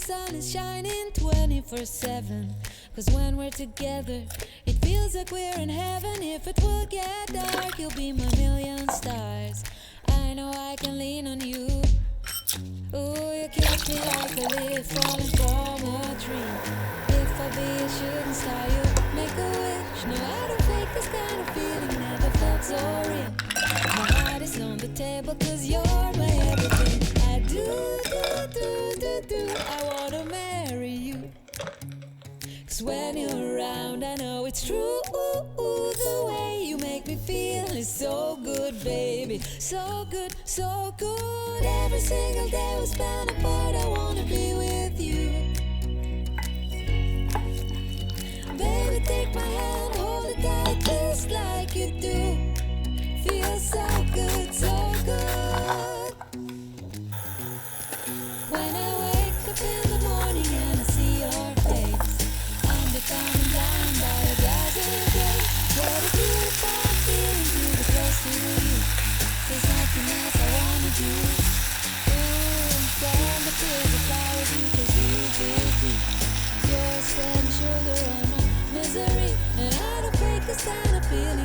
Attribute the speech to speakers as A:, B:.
A: sun is shining 24/7. Cause when we're together, it feels like we're in heaven. If it will get dark, you'll be my million stars. I know I can lean on you. Ooh, you catch me like a leaf falling from a tree. If I be a shooting star, you make a wish. No, I don't fake this kind of feeling, never felt so real. My heart is on the table cause you're my everything. I do, I wanna marry you. Cause when you're around, I know it's true. The way you make me feel is so good, baby. So good, so good. Every single day we spend apart, I wanna be with you. Baby, take my hand, hold it tight just like you do. Feels so good, so good. When I wake up in the morning and I see your face, I'm becoming blind by a dazzling grace. What a beautiful feeling to be close to you. There's nothing else I wanna do. Ooh, from the fields of flowers you can see deep. Your sweat and sugar and my misery, and I don't fake this kind of feeling.